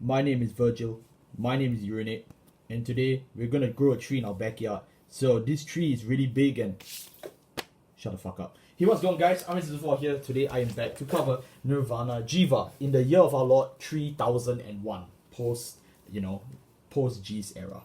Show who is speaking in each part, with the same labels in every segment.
Speaker 1: My name is Virgil. My name is Urinate. And today we're gonna grow a tree in our backyard. So this tree is really big and... Shut the fuck up. Hey, what's going on, guys? I'm Mr. 4 here. Today I am back to cover Nirvana Jheva in the year of our Lord 3001. Post G's era.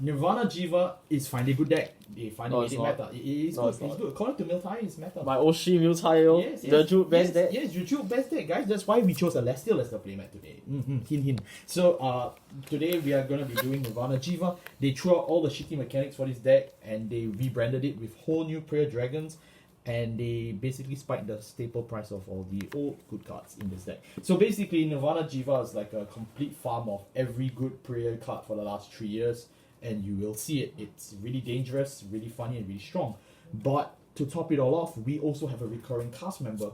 Speaker 1: Nirvana Jheva is finally a good deck. They finally made it meta. It is good. It's good. According to Miltai, it's meta.
Speaker 2: My Oshi Miltai,
Speaker 1: yes,
Speaker 2: the Jude best deck.
Speaker 1: Yes, Jude best deck, guys. That's why we chose a Lestial as the playmat today. Hint, hint. So, today we are going to be doing Nirvana Jheva. They threw out all the shitty mechanics for this deck and they rebranded it with whole new Prayer Dragons. And they basically spiked the staple price of all the old good cards in this deck. So basically, Nirvana Jheva is like a complete farm of every good prayer card for the last 3 years. And you will see it. It's really dangerous, really funny, and really strong. But to top it all off, we also have a recurring cast member,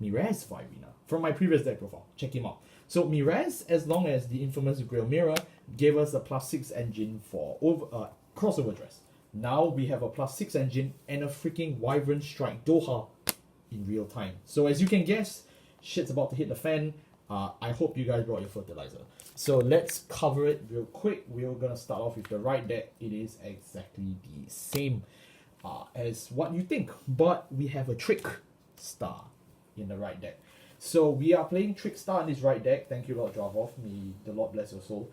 Speaker 1: Mirez Vairina, from my previous deck profile. Check him out. So Mirez, as long as the infamous Grail Mirror, gave us a +6 engine for crossover dress. Now we have a +6 engine and a freaking Wyvern Strike Doha in real time. So as you can guess, shit's about to hit the fan. I hope you guys brought your fertilizer. So let's cover it real quick. We're gonna start off with the right deck. It is exactly the same as what you think, but we have a Trickstar in the right deck. So we are playing Trickstar in this right deck. Thank you, Lord Dravov. May the Lord bless your soul.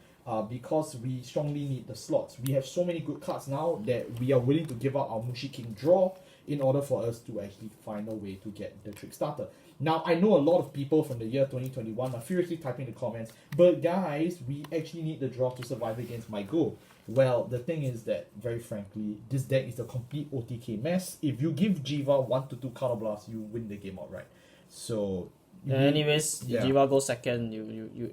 Speaker 1: Because we strongly need the slots. We have so many good cards now that we are willing to give out our Mushi King draw in order for us to actually find a way to get the Trick Starter. Now, I know a lot of people from the year 2021 are furiously typing in the comments, but guys, we actually need the draw to survive against my goal. Well, the thing is that, very frankly, this deck is a complete OTK mess. If you give Jheva 1 to 2 counterblast, you win the game outright. So...
Speaker 2: anyways, Jheva goes second.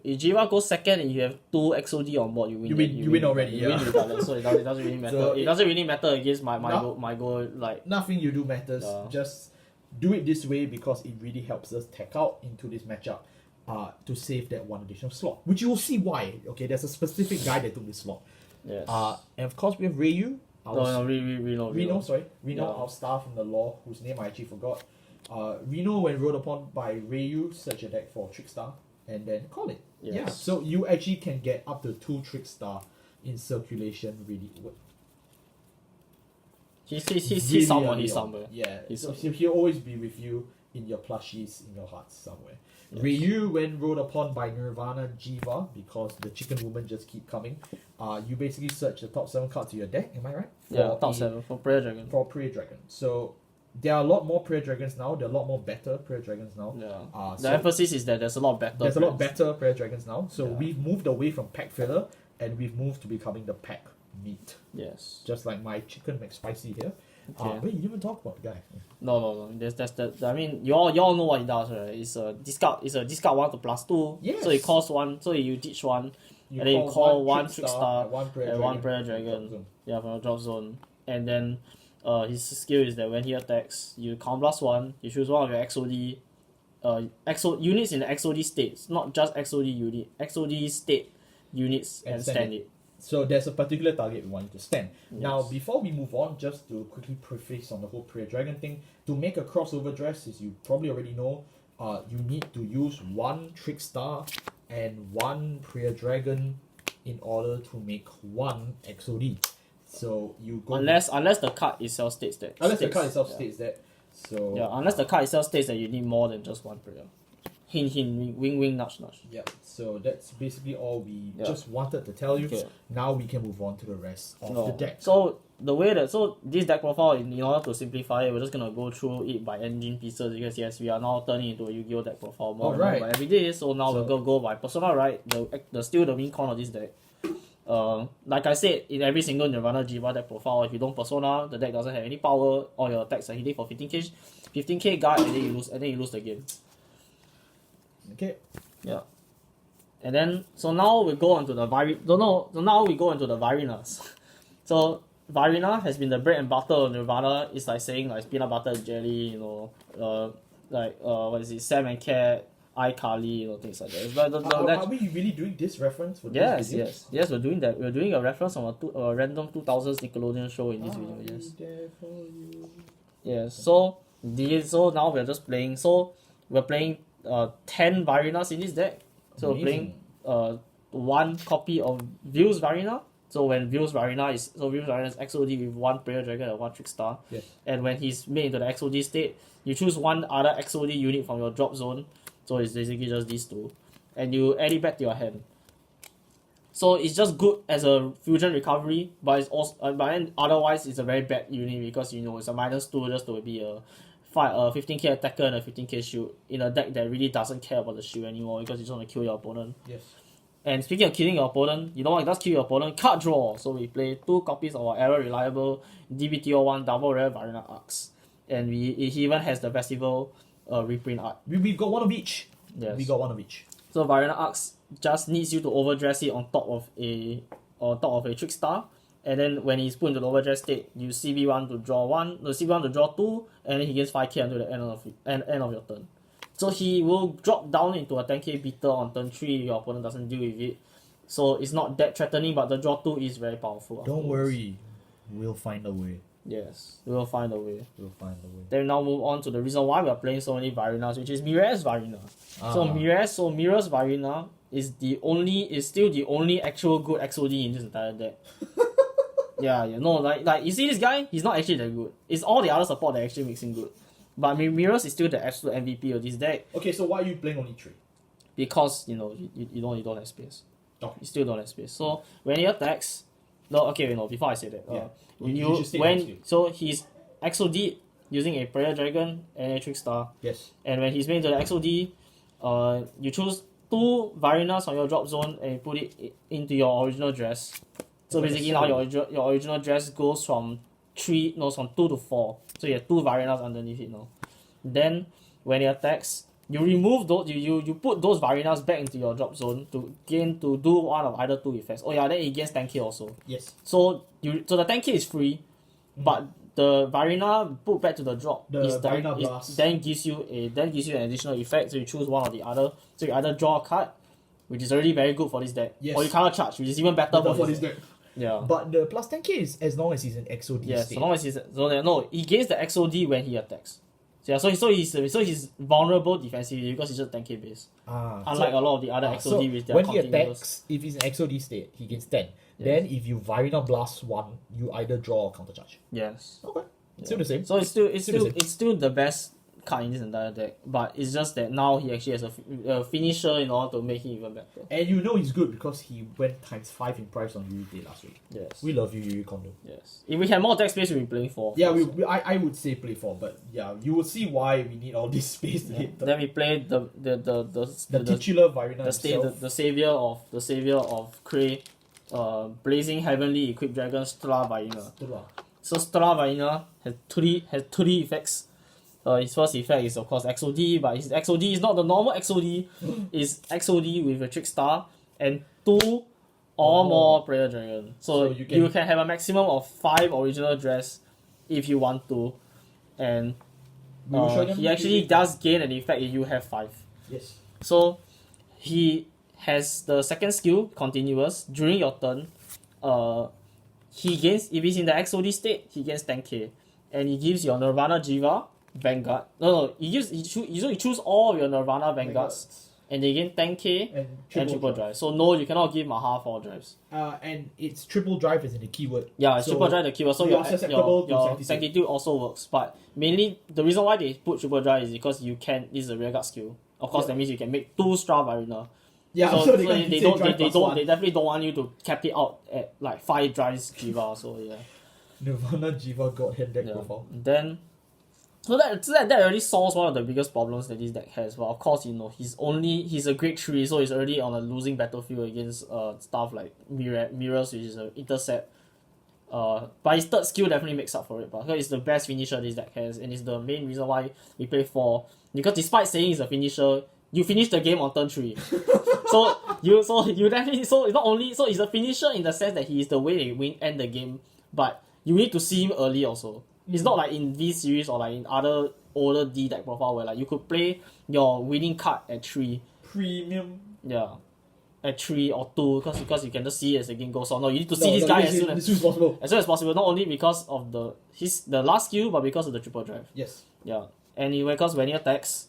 Speaker 2: If Jheva goes second and you have 2 XOD on board, you win.
Speaker 1: You win already.
Speaker 2: You win regardless, so it doesn't really matter. So it doesn't really matter against my goal. Like
Speaker 1: nothing you do matters. Just do it this way because it really helps us tech out into this matchup. To save that 1 additional slot, which you will see why. Okay, there's a specific guy that took this slot.
Speaker 2: Yes.
Speaker 1: And of course we have Ryu.
Speaker 2: Reno,
Speaker 1: our star from the lore, whose name I actually forgot. Reno, when ruled upon by Ryu, search a deck for Trickstar and then call it.
Speaker 2: Yes.
Speaker 1: Yeah, so you actually can get up to 2 Trickstar in circulation really.
Speaker 2: He's somewhere.
Speaker 1: Yeah, so he'll always be with you in your plushies, in your hearts somewhere. Yes. Ryu, when ruled upon by Nirvana Jheva, because the chicken woman just keep coming, you basically search the top 7 cards of your deck, am I right?
Speaker 2: Yeah, top 7 for Prayer Dragon.
Speaker 1: For Prayer Dragon. So there are a lot more Prayer Dragons now. There are a lot more better Prayer Dragons now.
Speaker 2: Yeah. The emphasis is that there's a lot better.
Speaker 1: There's a lot better Prayer Dragons now. So we've moved away from pack filler and we've moved to becoming the pack meat.
Speaker 2: Yes.
Speaker 1: Just like my chicken McSpicy here. Wait, you didn't even talk about the guy.
Speaker 2: No. That's the. I mean, you all know what he does, right? It's a discard 1 to +2.
Speaker 1: Yes.
Speaker 2: So it costs 1. So you ditch 1, and then you call 1 Trickstar and 1 Prayer Dragon. Yeah, from a drop zone. And then his skill is that when he attacks, you count +1. You choose one of your XOD. Units in the XOD states, not just XOD unit. XOD state units and stand it.
Speaker 1: So there's a particular target we want you to stand.
Speaker 2: Yes.
Speaker 1: Now, before we move on, just to quickly preface on the whole Prayer Dragon thing, to make a crossover dress, as you probably already know, you need to use 1 Trickstar and 1 Prayer Dragon in order to make 1 XOD. So you go
Speaker 2: unless the card itself states that.
Speaker 1: Unless the card itself states that. So
Speaker 2: unless the card itself states that you need more than just 1 prayer. Hint, wing, nudge.
Speaker 1: Yeah, so that's basically all we just wanted to tell you.
Speaker 2: Okay.
Speaker 1: Now we can move on to the rest of the deck.
Speaker 2: So this deck profile, in order to simplify it, we're just gonna go through it by engine pieces because yes, we are now turning into a Yu-Gi-Oh deck profile more and more every day. So now we're gonna go by persona, right? The main con of this deck. Like I said, in every single Nirvana Jheva deck profile, if you don't persona, the deck doesn't have any power. All your attacks are hitting for 15k guard, and then you lose the game.
Speaker 1: Okay.
Speaker 2: Yeah. And then so now we go on to the now we go into the Varinas. So Vairina has been the bread and butter of Nirvana. It's like saying like peanut butter and jelly, what is it, Sam and Cat, iCarly, things like that.
Speaker 1: Are we really doing this reference for this video?
Speaker 2: Yes, we're doing that. We're doing a reference from a random 2000s Nickelodeon show in this video. Yes. Yes. So now we're just playing. So we're playing 10 Varinas in this deck. So we're playing one copy of Views Varina. So when Views Varina is XOD with one Prayer Dragon and one Trickstar.
Speaker 1: Yes.
Speaker 2: And when he's made into the XOD state, you choose one other XOD unit from your drop zone. So it's basically just these two. And you add it back to your hand. So it's just good as a fusion recovery, but it's also but then otherwise it's a very bad unit because it's a -2 just to be a 15k attacker and a 15k shield in a deck that really doesn't care about the shield anymore because you just want to kill your opponent.
Speaker 1: Yes.
Speaker 2: And speaking of killing your opponent, you know what? It does kill your opponent. Card draw. So we play 2 copies of our Error Reliable DBT13 double rare Varinas Arcs, and he even has the festival reprint art.
Speaker 1: We got one of each.
Speaker 2: Yes.
Speaker 1: We got one of each.
Speaker 2: So Varinas Arcs just needs you to overdress it on top of a Trickstar, and then when he's put into the overdress state, you CB1 to draw 1, no CB1 to draw 2, and then he gets 5k until the end of your turn. So he will drop down into a 10k beater on turn 3 if your opponent doesn't deal with it. So it's not that threatening, but the draw 2 is very powerful.
Speaker 1: Don't worry, we'll find a way.
Speaker 2: Yes, we will find a way.
Speaker 1: We'll find a way.
Speaker 2: Then now move on to the reason why we are playing so many Varinas, which is Mirror's Vairina. So Mirror's Vairina is still the only actual good XOD in this entire deck. Yeah, like you see this guy, he's not actually that good. It's all the other support that actually makes him good. But Mirrors is still the absolute MVP of this deck.
Speaker 1: Okay, so why are you playing only 3?
Speaker 2: Because you don't have space.
Speaker 1: Okay.
Speaker 2: You still don't have space. So when he attacks, before I say that, he's XOD using a Prayer Dragon and a Trickstar.
Speaker 1: Yes.
Speaker 2: And when he's made into the XOD, you choose 2 Varinas on your drop zone and you put it into your original dress. So basically now your original dress goes from 2 to 4. So you have 2 Varinas underneath it now. Then when it attacks, you remove those. You put those Varinas back into your drop zone to do one of either 2 effects. Oh yeah, then it gains 10k also.
Speaker 1: Yes.
Speaker 2: So the 10k is free, but the Vairina put back to the drop then gives you an additional effect. So you choose one or the other. So you either draw a card, which is already very good for this deck, or you counter charge, which is even better for this deck. Yeah.
Speaker 1: But the plus 10k is as long as he's in XOD
Speaker 2: yes,
Speaker 1: state.
Speaker 2: as long as he gains the XOD when he attacks. So he's vulnerable defensively because he's just 10k base. Unlike a lot of the other XOD with their
Speaker 1: when he attacks, if he's in XOD state, he gains 10. Yes. Then if you Vairina blast 1, you either draw or counter charge.
Speaker 2: Yes.
Speaker 1: Okay. Still the same.
Speaker 2: So it's still the best card in this entire deck, but it's just that now he actually has a finisher in order to make it even better.
Speaker 1: And he's good because he went times 5 in price on Yuri Day last week.
Speaker 2: Yes.
Speaker 1: We love you, Yuri Kondo.
Speaker 2: Yes. If we had more deck space, we'd be playing 4.
Speaker 1: Yeah, I would say play 4, but yeah, you will see why we need all this space to hit.
Speaker 2: Then we play the
Speaker 1: titular Vairina
Speaker 2: the savior of Cray, blazing heavenly equipped dragon Stra Vairina. So Stra Vairina has 3 effects. His first effect is of course XOD, but his XOD is not the normal XOD. It's XOD with a Trickstar and 2 or more Prayer Dragon. So you can have a maximum of 5 original dress if you want to, and he actually does gain an effect if you have 5.
Speaker 1: Yes.
Speaker 2: So he has the second skill continuous during your turn. He gains, if he's in the XOD state, he gains 10k, and he gives your Nirvana Jheva Vanguard. You choose all of your Nirvana Vanguards, and they gain 10k and triple drive. So no, you cannot give Maha 4 drives.
Speaker 1: And it's triple drive is in the keyword.
Speaker 2: Yeah, it's triple drive the keyword. So your sanctitude also works, but mainly the reason why they put triple drive is because this is a rearguard skill. Of course, that means you can make 2 Stra Vairina. Yeah, so they definitely don't want you to cap it out at like 5 drives Jheva. So yeah.
Speaker 1: Nirvana Jheva God hand deck profile.
Speaker 2: Then. So that already solves one of the biggest problems that this deck has. But of course, he's a grade 3, so he's already on a losing battlefield against stuff like Mirrors, which is an intercept. But his third skill definitely makes up for it. But it's the best finisher this deck has, and it's the main reason why we play 4. Because despite saying it's a finisher, you finish the game on turn 3. It's a finisher in the sense that he is the way they end the game, but you need to see him early also. It's not like in V series or like in other older D deck profile where like you could play your winning card at 3.
Speaker 1: Premium.
Speaker 2: Yeah. At 3 or 2 because you can just see it as the game goes on. No, you need to see this guy as soon as possible. As soon as possible, not only because of the last skill, but because of the triple drive.
Speaker 1: Yes.
Speaker 2: Yeah. And when he attacks,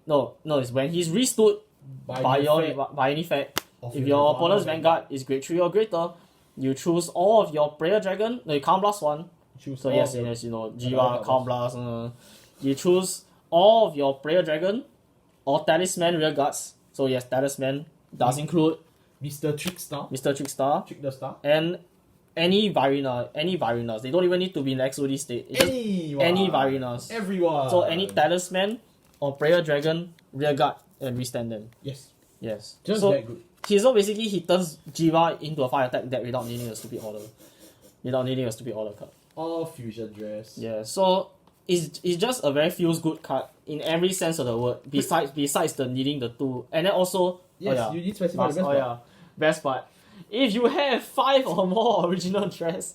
Speaker 2: it's when he's restood by an effect, If your opponent's Vanguard is grade 3 or greater, you choose all of your prayer dragon. No, you Count Blast 1. So yes, you know, Jheva, Count Blast. You choose all of your prayer dragon or talisman rear guards. So yes, talisman does include
Speaker 1: Mr. Trickstar.
Speaker 2: Trick the Star. And any Varinas. They don't even need to be in XOD state. It's any Varinas.
Speaker 1: Everyone.
Speaker 2: So any talisman or prayer dragon, rear guard, and restand them.
Speaker 1: Yes.
Speaker 2: Just
Speaker 1: that good.
Speaker 2: So basically he turns Jheva into a fire attack deck without needing a stupid order. Card.
Speaker 1: All fusiondress.
Speaker 2: Yeah, so it's just a very feels good card in every sense of the word. Besides the needing the 2. And then also
Speaker 1: you need to specify the best part.
Speaker 2: Best part. If you have 5 or more original dress,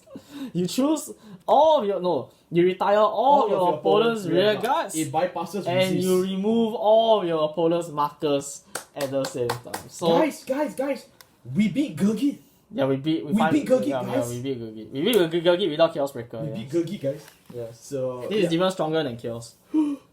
Speaker 2: you choose all of your you retire all your opponent's rear guards.
Speaker 1: It bypasses
Speaker 2: and you remove all your opponent's markers at the same time. So
Speaker 1: guys, we beat Gurgit.
Speaker 2: Yeah, we beat
Speaker 1: Gurgit, guys.
Speaker 2: Yeah, we beat Gurgit. We beat Gurgit without Chaos Breaker.
Speaker 1: We beat Gurgit, guys.
Speaker 2: Yeah.
Speaker 1: So
Speaker 2: this is even stronger than Chaos.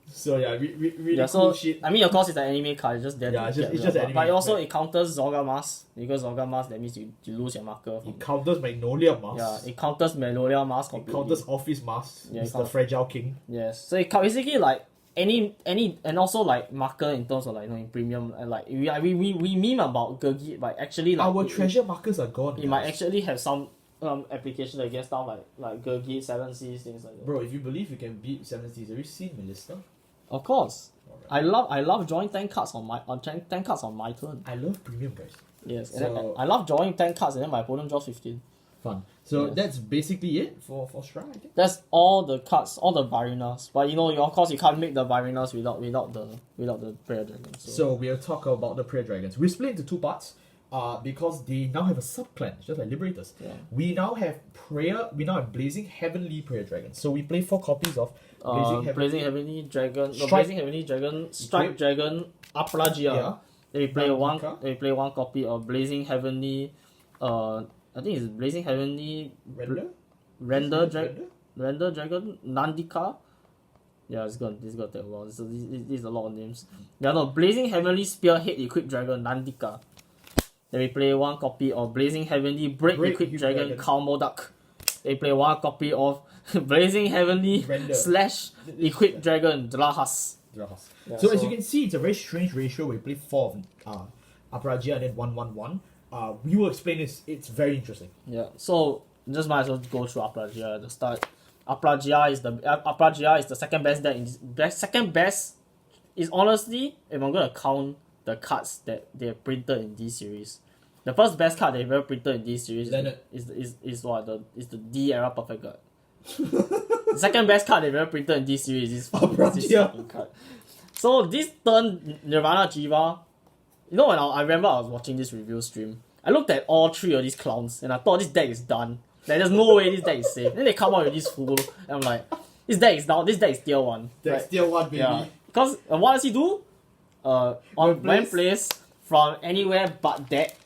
Speaker 1: So yeah, really cool shit.
Speaker 2: I mean, of course, it's an anime card. It's just there.
Speaker 1: Yeah, it's just anime.
Speaker 2: But also, it counters Zorga Mask. Because Zorga Mask, that means you lose your marker.
Speaker 1: It counters Magnolia Mask.
Speaker 2: Yeah, it counters Magnolia Mask.
Speaker 1: It counters Office Mask.
Speaker 2: Yeah,
Speaker 1: it's the Fragile King.
Speaker 2: Yes. So it basically like any and also like marker in terms of like in premium and like we meme about Gurgit, but actually like
Speaker 1: our treasure markers are gone.
Speaker 2: It might actually have some application against stuff like Gurgit, 7Cs, things like that.
Speaker 1: Bro, if you believe you can beat 7Cs, have you seen Melissa?
Speaker 2: Of course. Right. I love drawing 10 cards on my turn.
Speaker 1: I love premium, guys.
Speaker 2: Yes, so, and I love drawing 10 cards and then my opponent draws 15.
Speaker 1: Fun. So that's basically it for Stra, I think.
Speaker 2: That's all the cards, all the Varinas. But of course you can't make the Varinas without the prayer dragons.
Speaker 1: So we'll talk about the prayer dragons. We split into 2 parts. Because they now have a sub-clan, just like Liberators.
Speaker 2: Yeah.
Speaker 1: We now have Blazing Heavenly Prayer Dragons. So we play 4 copies of
Speaker 2: Blazing Heavenly Dragon, Strike Dragon, Apragia.
Speaker 1: Yeah.
Speaker 2: Then we play one copy of Blazing Heavenly. I think it's Blazing Heavenly. Render Dragon, Nandika. Yeah, this gonna take a while. This is a lot of names. Yeah, no, Blazing Heavenly Spearhead Equipped Dragon, Nandika. Then we play one copy of Blazing Heavenly Break Equipped Dragon, Kalmodak. They play one copy of Blazing Heavenly / Equipped Dragon, Drahas.
Speaker 1: Yeah, so as you can see, it's a very strange ratio where we play 4 of Apragia and then 1/1/1. We will explain this. It's very interesting.
Speaker 2: Yeah, so just might as well go through Apragia at the start. Apragia is the second best deck. Second best is honestly, if I'm gonna count the cards that they printed in this series, the first best card they've ever printed in this series is the D era Perfect Guard. The second best card they've ever printed in this series is this fucking card. So this turn Nirvana Jheva, when I remember I was watching this review stream, I looked at all 3 of these clowns and I thought this deck is done. Like, there's no way this deck is safe. Then they come out with this fool and I'm like, this deck is down. This deck is tier 1.
Speaker 1: That's tier 1, baby. Yeah.
Speaker 2: Because what does he do? When placed from anywhere but deck,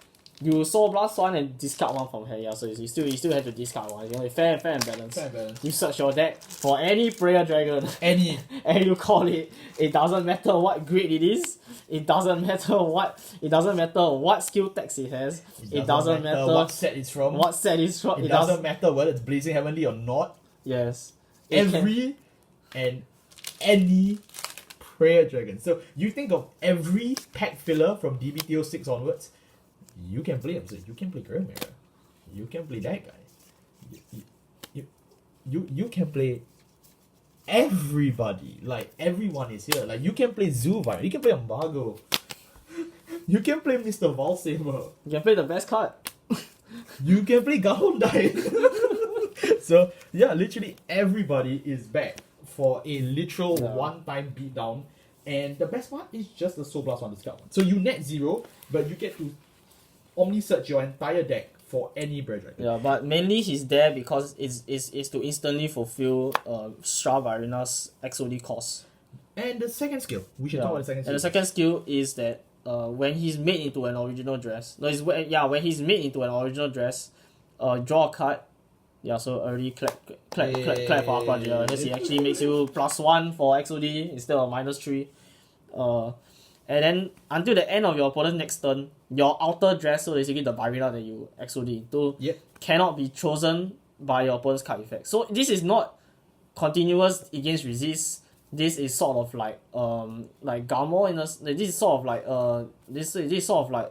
Speaker 2: you Soul Blast 1 and discard 1 from here. Yeah, so you still have to discard 1. Fair and balance. You search your deck for any prayer dragon.
Speaker 1: And
Speaker 2: you call it. It doesn't matter what grade it is. It doesn't matter what skill text it has. It doesn't matter
Speaker 1: what set it's from. It doesn't matter whether it's Blazing Heavenly or not.
Speaker 2: Yes.
Speaker 1: Any prayer dragon. So you think of every pack filler from DBT13 onwards, you can play him. So you can play Grim Mirror. You can play that guy. You can play everybody. Like, everyone is here. Like, you can play Zuvine. You can play Embargo. You can play Mr. Valsaber.
Speaker 2: You can play the best card.
Speaker 1: You can play Gahondai. So yeah, literally everybody is back for a literal one-time beatdown. And the best part is just the Soul Blast 1 discard one. So you net 0, but you get to Omni Search your entire deck for any Prayer Dragon.
Speaker 2: Yeah, but mainly he's there because it's to instantly fulfill Stra Vairina's XOD cost.
Speaker 1: And the second skill, we should talk about the second skill.
Speaker 2: And the second skill is that when he's made into an original dress. No, when he's made into an original dress, draw a card. Yeah, so already clap for Aquadia. This he actually makes you +1 for XOD instead of -3. and then until the end of your opponent's next turn, your outer dress, so basically the Vairina that you XOD into, cannot be chosen by your opponent's card effect. So this is not continuous against resist. This is sort of like Garmo in a, this is sort of like this is sort of like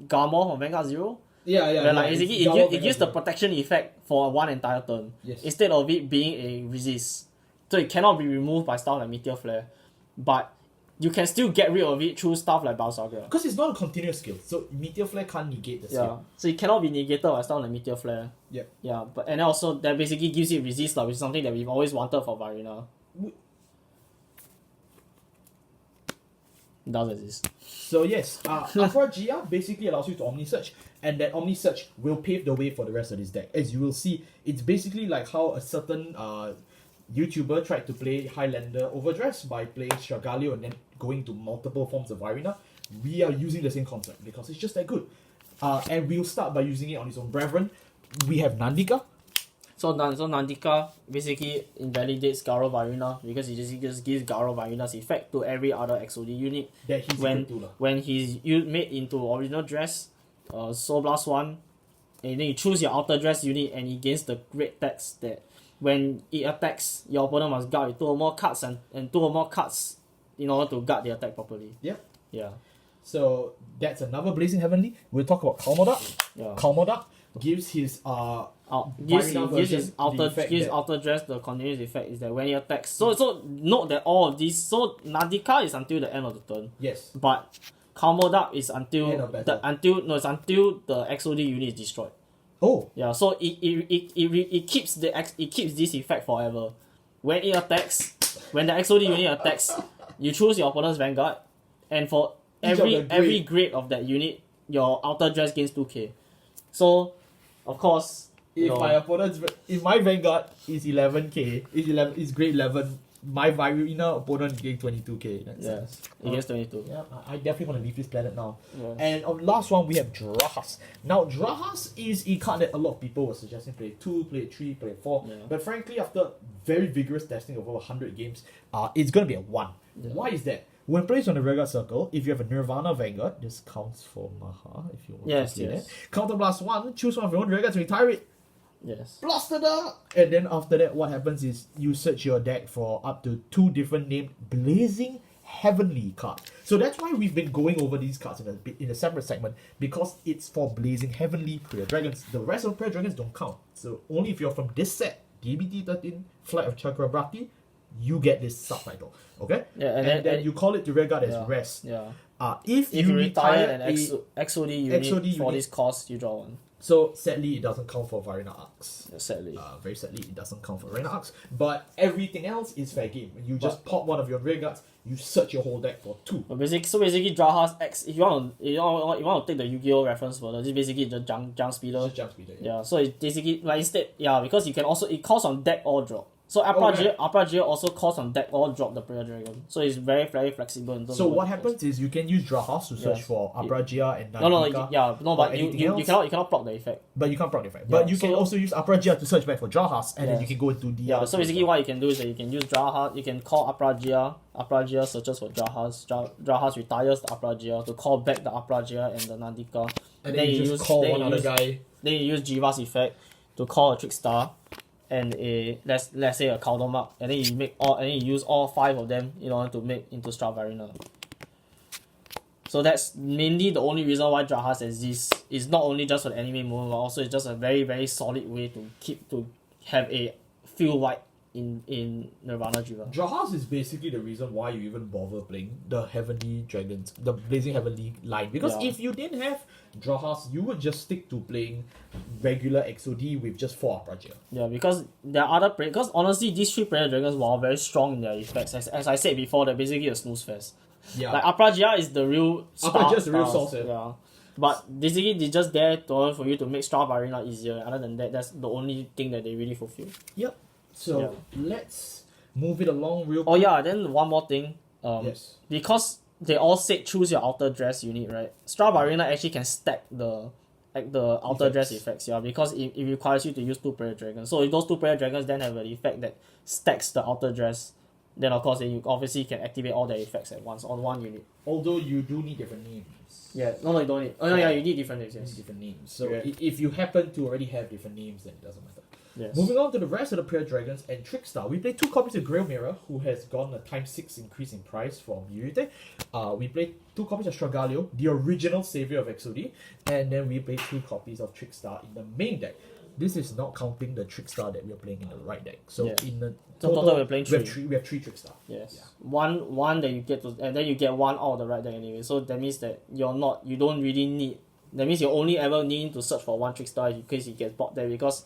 Speaker 2: Garmo from Vanguard 0. Where like basically it gives the protection effect for one entire turn. Instead of it being a resist. So it cannot be removed by stuff like Meteor Flare. But you can still get rid of it through stuff like Balsaga.
Speaker 1: Because it's not a continuous skill, so Meteor Flare can't negate the skill.
Speaker 2: So it cannot be negated by stuff like Meteor Flare. But and also that basically gives it resist, which is something that we've always wanted for Vairina. It does exist.
Speaker 1: So yes, Afra Gia basically allows you to Omni Search, and that Omni Search will pave the way for the rest of this deck. As you will see, it's basically like how a certain YouTuber tried to play Highlander Overdress by playing Stragalio and then going to multiple forms of Vairina. We are using the same concept because it's just that good. And we'll start by using it on its own brethren. We have Nandika.
Speaker 2: So Nandika basically invalidates Garo Vairina because it just gives Garo Vairina's effect to every other XOD unit.
Speaker 1: That he's
Speaker 2: when he's made into original dress, Soul Blast 1, and then you choose your outer dress unit and it gains the great text that when it attacks, your opponent must guard with 2 or more cards and 2 or more cards in order to guard the attack properly.
Speaker 1: So that's another Blazing Heavenly. We'll talk about Kalmodak. Kalmodak gives his
Speaker 2: gives outer dress the continuous effect is that when he attacks. So note that all of these. So Nandika is until the end of the turn. But Kalmodak is until it's until the XOD unit is destroyed. So it keeps this effect forever. When it attacks, when the XOD unit attacks, you choose your opponent's Vanguard, and for every grade of that unit, your outer dress gains 2k. So, of course,
Speaker 1: if my Vanguard is 11k, is grade 11, my Vairina opponent gains 22k.
Speaker 2: It gets 22.
Speaker 1: I definitely want to leave this planet now. And on last one we have Drahas. Now Drahas is a card that a lot of people were suggesting play 2, play 3, play 4. But frankly, after very vigorous testing of over 100 games, it's gonna be a 1. Why is that? When placed on the Vanguard circle, if you have a Nirvana Vanguard, this counts for Maha if you want to see that. Counterblast 1, choose one of your own Vanguard to retire it. Blaster the! And then after that, what happens is you search your deck for up to 2 different named Blazing Heavenly cards. So that's why we've been going over these cards in a separate segment, because it's for Blazing Heavenly Prayer Dragons. The rest of Prayer Dragons don't count. So only if you're from this set, DBT13, Flight of Chakrabarti, you get this subtitle. Okay? And then you call it the Vanguard as Rest. If you retire an
Speaker 2: XOD unit for this cost, you draw 1.
Speaker 1: So sadly, it doesn't count for Vairina Arcs.
Speaker 2: Very
Speaker 1: sadly, it doesn't count for Vairina Arcs. But everything else is fair game. You just pop one of your Vanguards, you search your whole deck for 2.
Speaker 2: So basically, Draha's X. If you want to take the Yu-Gi-Oh reference further, this is basically the junk speeder. So it's basically like instead, because you can also it calls on deck or drop. So Apra also calls on deck or drop the Prayer Dragon. So it's very, very flexible in terms
Speaker 1: So what happens is you can use Drahas to search for Apra and Nandika.
Speaker 2: But you cannot block the effect.
Speaker 1: But you can't block the effect. But you can also use Apra to search back for Drahas, and then you can go into the
Speaker 2: so basically what you can do is that you can use Drahas, you can call Apra searches for Drahas, Drahas retires the Apra to call back the Apra and the Nandika.
Speaker 1: And then you just call one other guy.
Speaker 2: Then you use Jheva's effect to call a Trickstar and a let's say a Caldomark, and then you use all 5 of them in order to make into Stra Vairina. So that's mainly the only reason why Drahas exists. It's not only just for the anime movement, but also it's just a very, very solid way to have a feel white in Nirvana Jheva.
Speaker 1: Drahas is basically the reason why you even bother playing the Heavenly Dragons, the Blazing Heavenly line. Because if you didn't have Drahas, you would just stick to playing regular XOD with just 4 Apra.
Speaker 2: Because there are other because honestly, these 3 Prayer Dragons were very strong in their effects. As I said before, they're basically a snooze fest. Like Apra is the real
Speaker 1: the real source.
Speaker 2: But basically, they're just there for you to make Stra Vairina easier. Other than that, that's the only thing that they really fulfill.
Speaker 1: So let's move it along real quick.
Speaker 2: Then one more thing. Because they all said choose your outer dress unit, right? Stra Vairina actually can stack the outer dress effects, because it requires you to use 2 Prayer Dragons. So if those 2 Prayer Dragons then have an effect that stacks the outer dress, then of course you obviously can activate all the effects at once on one unit.
Speaker 1: Although you do need different names.
Speaker 2: Yeah, no, you don't need. Oh, no, yeah, you need different names, yes.
Speaker 1: You need different names. So
Speaker 2: Yeah.
Speaker 1: if you happen to already have different names, then it doesn't matter.
Speaker 2: Yes.
Speaker 1: Moving on to the rest of the Prayer Dragons and Trickstar, we played 2 copies of Grail Mirror, who has gotten a times 6 increase in price from Yurite. We played 2 copies of Stragalio, the original savior of XOD, and then we played 2 copies of Trickstar in the main deck. This is not counting the Trickstar that we are playing in the right deck. So
Speaker 2: Yeah.
Speaker 1: in the
Speaker 2: So total we're playing 3.
Speaker 1: We have 3 Trickstar.
Speaker 2: Yes.
Speaker 1: Yeah.
Speaker 2: One that you get to, and then you get 1 out of the right deck anyway. So that means that you don't really need. That means you only ever need to search for 1 Trickstar in case it gets bought there, because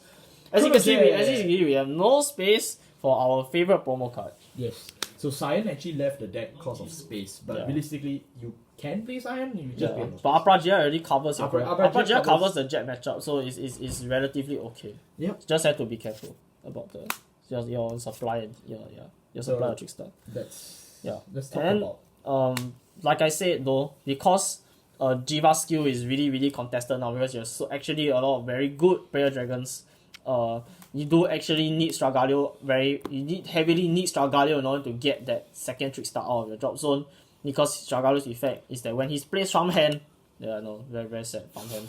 Speaker 2: as you can see, we have no space for our favorite promo card.
Speaker 1: Yes. So Cyan actually left the deck because of space, but
Speaker 2: Yeah.
Speaker 1: realistically, you can play Cyan. You just play no space.
Speaker 2: But Apragia already covers your
Speaker 1: Apragia
Speaker 2: covers the jet matchup, so it's relatively okay.
Speaker 1: Yep.
Speaker 2: Just have to be careful about your supply and your supply of Trickstar.
Speaker 1: Let's talk
Speaker 2: And
Speaker 1: about.
Speaker 2: like I said though, because Jheva skill is really really contested now, because there's actually a lot of very good prayer dragons. You do actually need Stragalio heavily need Stragalio in order to get that second Trickstar out of your drop zone, because Stragalio's effect is that when he's placed from hand, very very sad from hand.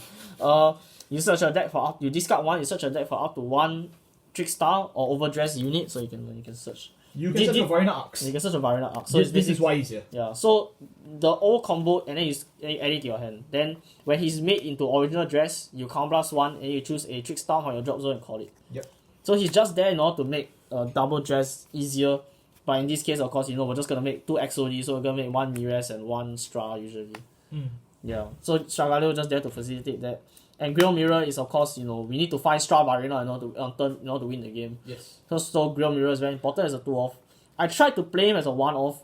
Speaker 2: You search a deck for you discard 1, you search a deck for up to 1 Trickstar or overdress unit, so you can search.
Speaker 1: You can search for Varina Arcs.
Speaker 2: You can search for Varinas Arc. So
Speaker 1: this is why he's here.
Speaker 2: Yeah, so the old combo, and then you add it to your hand. Then when he's made into original dress, you count +1 and you choose a Trickstar from your drop zone and call it.
Speaker 1: Yep.
Speaker 2: So he's just there in order to make double dress easier. But in this case, of course, we're just gonna make 2 XOD, so we're gonna make 1 Mires and 1 Stra usually. Yeah. So Stragalio just there to facilitate that. And Grail Mirror is, of course, we need to find Stra Vairina in order to win the game.
Speaker 1: Yes.
Speaker 2: So Grail Mirror is very important as a 2-off. I tried to play him as a 1-off,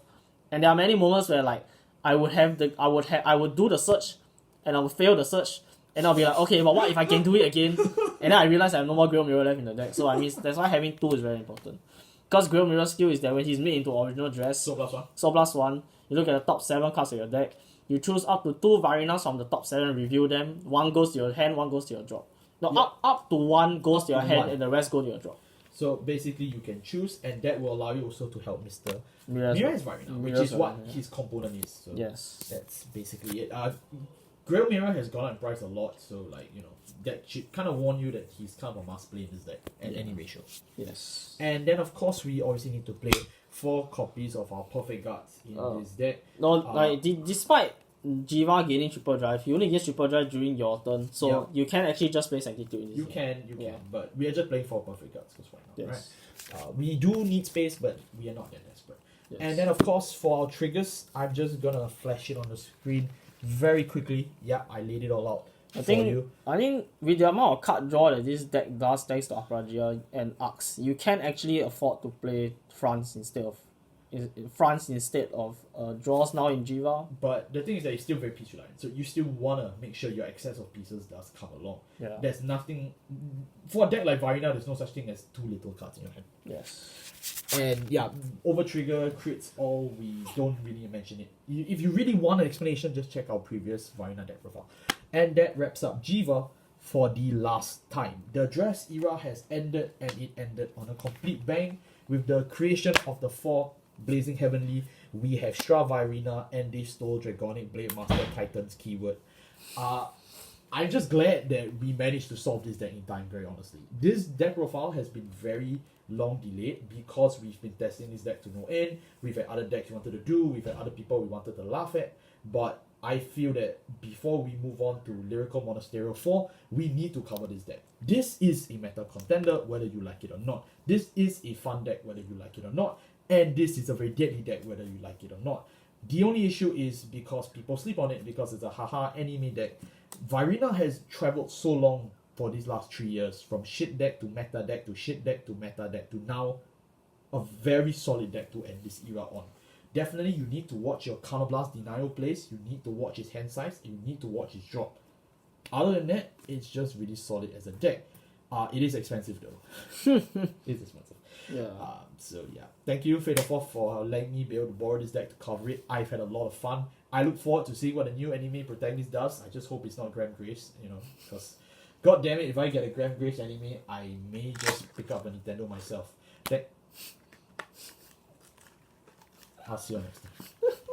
Speaker 2: and there are many moments where like I would do the search, and I would fail the search, and I'll be like, okay, but what if I can do it again? And then I realize I have no more Grail Mirror left in the deck. So I mean that's why having 2 is very important. Because Grail Mirror skill is that when he's made into original dress,
Speaker 1: So +1.
Speaker 2: so +1, you look at the top 7 cards of your deck. You choose up to 2 Varinas from the top 7, review them. 1 goes to your hand, 1 goes to your drop. No,
Speaker 1: Yep.
Speaker 2: up to 1 goes
Speaker 1: Up
Speaker 2: to your
Speaker 1: to
Speaker 2: hand,
Speaker 1: 1.
Speaker 2: and the rest go to your drop.
Speaker 1: So basically, you can choose, and that will allow you also to help Mr.
Speaker 2: Mires
Speaker 1: Varina, which
Speaker 2: Mires
Speaker 1: is what
Speaker 2: Varina, yeah.
Speaker 1: his component is. So
Speaker 2: Yes.
Speaker 1: that's basically it. Grail Mirror has gone up in price a lot, so that should kind of warn you that he's kind of a must play in this deck at any ratio.
Speaker 2: Yes.
Speaker 1: And then of course we obviously need to play 4 copies of our Perfect Guards in this deck.
Speaker 2: No, despite Jheva gaining triple drive, he only gets triple drive during your turn, so you can actually just play Sanctitude in this
Speaker 1: You
Speaker 2: game.
Speaker 1: can, but we are just playing 4 Perfect Guards because why not,
Speaker 2: Yes.
Speaker 1: right? We do need space, but we are not that desperate.
Speaker 2: Yes.
Speaker 1: And then of course for our triggers, I'm just gonna flash it on the screen very quickly. Yeah, I laid it all out
Speaker 2: I
Speaker 1: for
Speaker 2: think
Speaker 1: you.
Speaker 2: with the amount of card draw that this deck does thanks to Apragia and Arcs, you can actually afford to play France instead of draws now in Jheva.
Speaker 1: But the thing is that it's still very piece reliant, so you still wanna make sure your excess of pieces does come along.
Speaker 2: Yeah.
Speaker 1: There's nothing for a deck like Vairina. There's no such thing as too little cards in your hand.
Speaker 2: Yes.
Speaker 1: And yeah, over trigger crits all, we don't really mention it. If you really want an explanation, just check our previous Vairina deck profile. And that wraps up Jheva for the last time. The dress era has ended, and it ended on a complete bang with the creation of the 4 Blazing Heavenly. We have Stra Vairina, and they stole Dragonic Blade Master Titan's keyword. I'm just glad that we managed to solve this deck in time, very honestly. This deck profile has been very long delayed because we've been testing this deck to no end. We've had other decks we wanted to do, we've had other people we wanted to laugh at, but I feel that before we move on to Lyrical Monasterio 4, we need to cover this deck. This is a meta contender, whether you like it or not. This is a fun deck, whether you like it or not. And this is a very deadly deck, whether you like it or not. The only issue is because people sleep on it, because it's a haha anime deck. Vairina has traveled so long for these last 3 years, from shit deck to meta deck to shit deck to meta deck to now a very solid deck to end this era on. Definitely you need to watch your Counterblast Denial plays, you need to watch his hand size, and you need to watch his drop. Other than that, it's just really solid as a deck. It is expensive though. It's expensive.
Speaker 2: Yeah.
Speaker 1: So yeah, thank you Fate of Fourth for letting me be able to borrow this deck to cover it. I've had a lot of fun. I look forward to seeing what the new anime protagonist does. I just hope it's not Grand Grace, because god damn it, if I get a Grand Grace anime, I may just pick up a Nintendo myself. I'll see you next time.